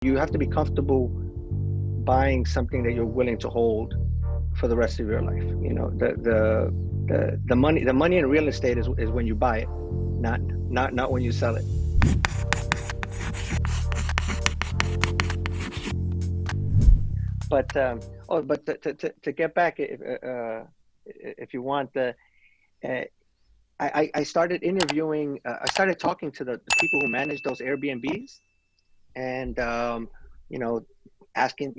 You have to be comfortable buying something that you're willing to hold for the rest of your life. You know, the money in real estate is when you buy it, not when you sell it. But to get back, if you want, uh, I started interviewing. I started talking to the people who manage those Airbnbs, and you know, asking,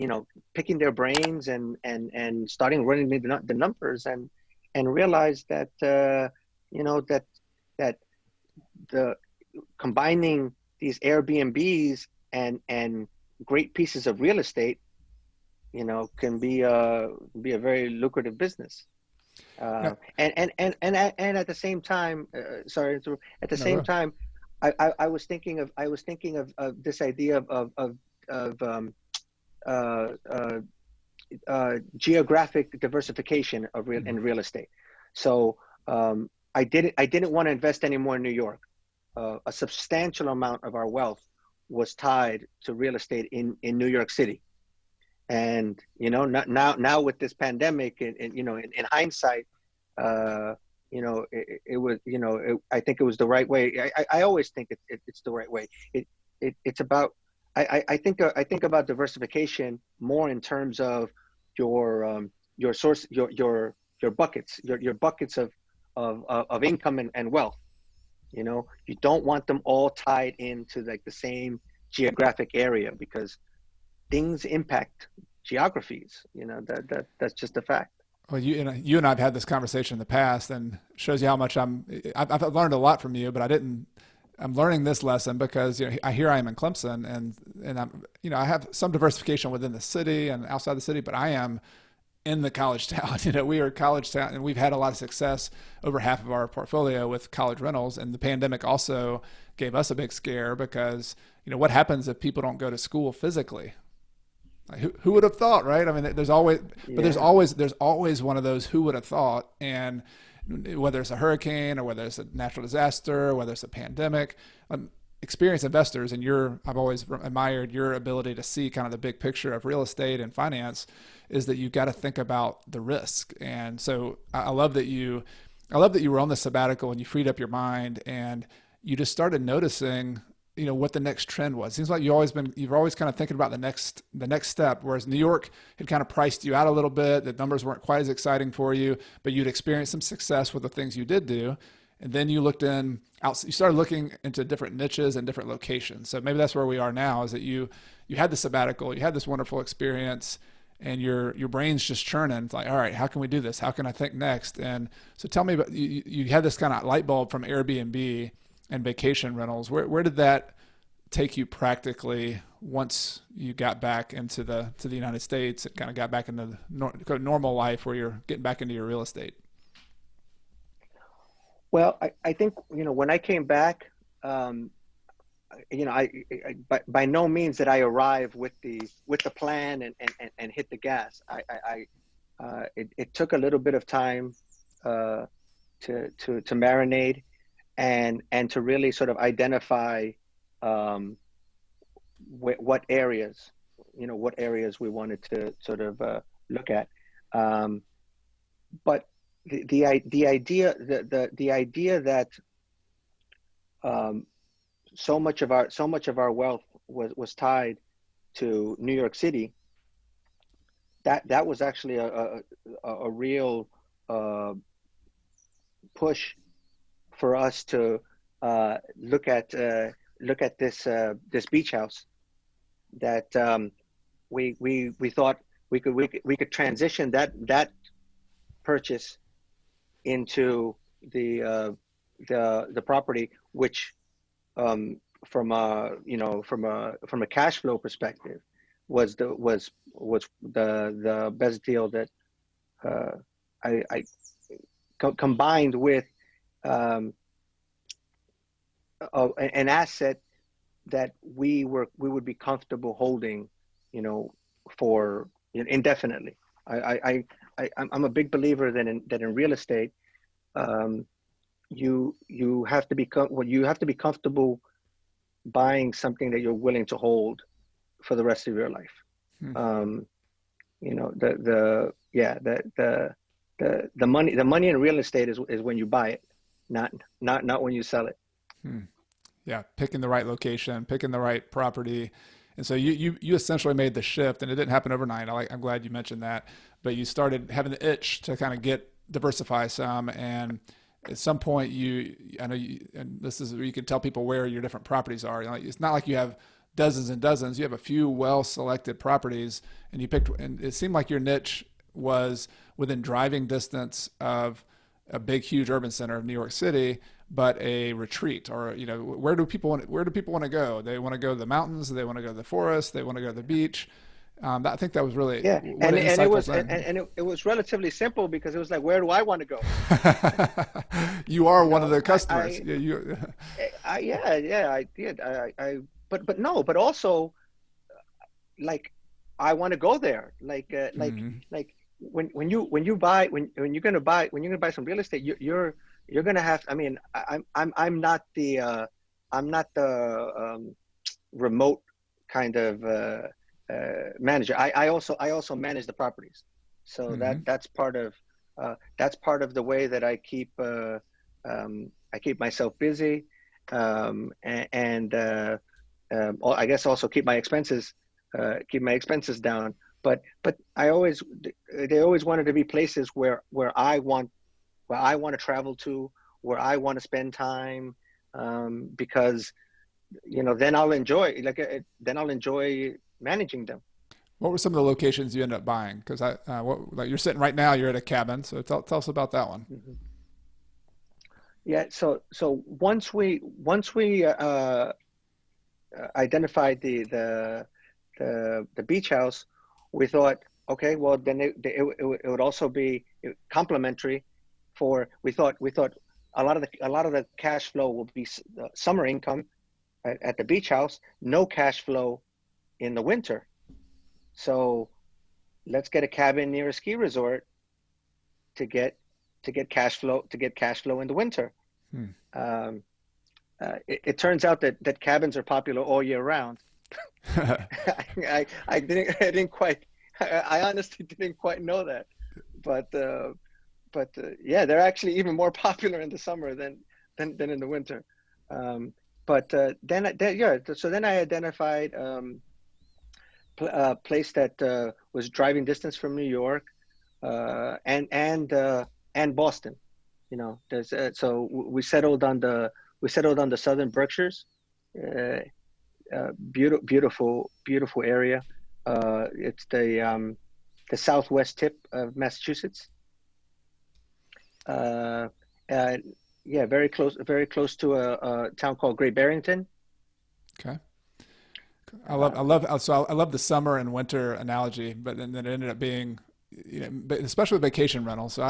picking their brains, and starting running the numbers, and realized that that that the combining these Airbnbs and great pieces of real estate, can be a very lucrative business. Yeah, And at the same time, sorry, at the no, same go. time, I was thinking of this idea of uh, uh, geographic diversification of real estate. So I didn't want to invest anymore in New York. A substantial amount of our wealth was tied to real estate in New York City. And now with this pandemic, and in hindsight, uh, it was, I think it was the right way. I always think it's the right way. It's about, I think about diversification more in terms of your source, your buckets, your buckets of income and wealth. You don't want them all tied into like the same geographic area, because things impact geographies. That's just a fact. Well, you and I've had this conversation in the past, and shows you how much I've learned a lot from you, but I'm learning this lesson because I am in Clemson, and I have some diversification within the city and outside the city, but I am in the college town. We are a college town, and we've had a lot of success. Over half of our portfolio with college rentals, and the pandemic also gave us a big scare because what happens if people don't go to school physically? Like, who would have thought, right? I mean, Yeah. there's always one of those who would have thought, and whether it's a hurricane or whether it's a natural disaster, or whether it's a pandemic, experienced investors, and I've always admired your ability to see kind of the big picture of real estate and finance, is that you've got to think about the risk. And so I love that you were on the sabbatical and you freed up your mind and you just started noticing what the next trend was. It seems like you've always kind of thinking about the next step, whereas New York had kind of priced you out a little bit. The numbers weren't quite as exciting for you, but you'd experienced some success with the things you did do. And then you started looking into different niches and different locations. So maybe that's where we are now, is that you had the sabbatical, you had this wonderful experience, and your brain's just churning. It's like, all right, how can we do this? How can I think next? And so tell me about, you had this kind of light bulb from Airbnb and vacation rentals. Where did that take you practically once you got back into the United States and kind of got back into the normal life where you're getting back into your real estate? Well, I think, when I came back, by no means did I arrive with the plan and hit the gas. It took a little bit of time uh, to marinate, and to really sort of identify um, what areas, we wanted to sort of look at. Um, but the idea that um, so much of our wealth was tied to New York City, that was actually a real uh, push for us to look at this beach house that we thought we could transition that purchase into the property, which, um, from a cash flow perspective, was the best deal that uh, I combined with um, an asset that we would be comfortable holding, you know, for indefinitely. I'm a big believer that in real estate, um, you have to be comfortable buying something that you're willing to hold for the rest of your life. Hmm. You know, the money in real estate is when you buy it, not when you sell it. Hmm. Yeah, picking the right location, picking the right property. And so you essentially made the shift, and it didn't happen overnight. I'm glad you mentioned that, but you started having the itch to kind of diversify some. And at some point I know and this is where you can tell people where your different properties are. You know, it's not like you have dozens and dozens. You have a few well-selected properties, and and it seemed like your niche was within driving distance of a big, huge urban center of New York City, but a retreat, or, you know, where do people want to go? They want to go to the mountains. They want to go to the forest. They want to go to the beach. I think that was really Yeah, what an insightful thing. and it was relatively simple because it was like, where do I want to go? You are You one of know, the customers. Yeah, you. I did. But no, but also, like, I want to go there. Like when you're gonna buy some real estate, you're gonna have. I mean, I'm not the remote kind of manager. I also manage the properties, so Mm-hmm. that's part of the way that I keep myself busy, and I guess also keep my expenses down. But they always wanted to be places where I want to travel to, where I want to spend time, because then I'll enjoy managing them. What were some of the locations you ended up buying? Because like you're sitting right now, you're at a cabin. So tell us about that one. Mhm. Yeah. So once we identified the beach house, we thought, okay, well then it would also be complementary. We thought a lot of the cash flow will be summer income at the beach house, no cash flow in the winter. So let's get a cabin near a ski resort to get cash flow in the winter. Hmm. Um, it turns out that cabins are popular all year round. I honestly didn't quite know that, but yeah, they're actually even more popular in the summer than in the winter. But then I identified a place that was driving distance from New York, and Boston. So we settled on the Southern Berkshires. Beautiful area. It's the southwest tip of Massachusetts. Uh, uh, yeah, very close to a town called Great Barrington. Okay. Uh, I love the summer and winter analogy, but then it ended up being, but especially vacation rentals. So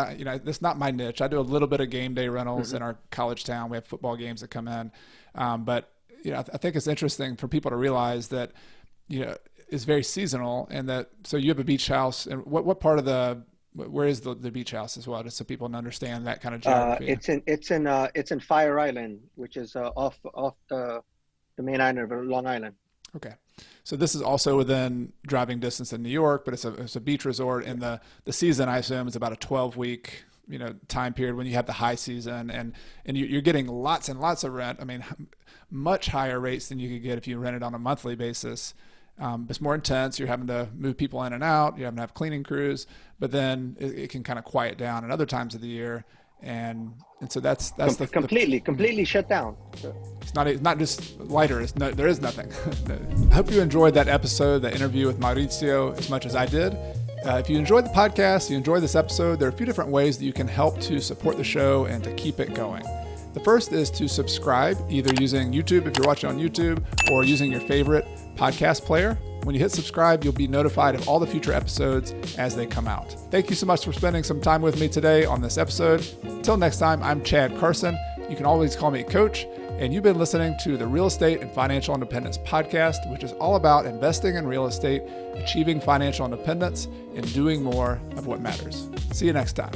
that's not my niche. I do a little bit of game day rentals in mhm. our college town. We have football games that come in. But I think it's interesting for people to realize that, it's very seasonal, and so you have a beach house, and what part of where is the beach house as well, just so people can understand that kind of geography. It's in Fire Island, which is off the main island of Long Island. Okay. So this is also within driving distance in New York, but it's a beach resort, and the season, I assume, is about a 12-week, time period when you have the high season, and you're getting lots and lots of rent. I mean, much higher rates than you could get if you rented on a monthly basis. It's more intense. You're having to move people in and out. You're having to have cleaning crews, but then it can kind of quiet down at other times of the year. And so that's Completely shut down. it's not just lighter. There is nothing. I hope you enjoyed that episode, that interview with Mauricio, as much as I did. If you enjoyed the podcast, you enjoyed this episode, there are a few different ways that you can help to support the show and to keep it going. The first is to subscribe, either using YouTube if you're watching on YouTube, or using your favorite podcast player. When you hit subscribe, you'll be notified of all the future episodes as they come out. Thank you so much for spending some time with me today on this episode. Until next time, I'm Chad Carson. You can always call me Coach, and you've been listening to the Real Estate and Financial Independence podcast, which is all about investing in real estate, achieving financial independence, and doing more of what matters. See you next time.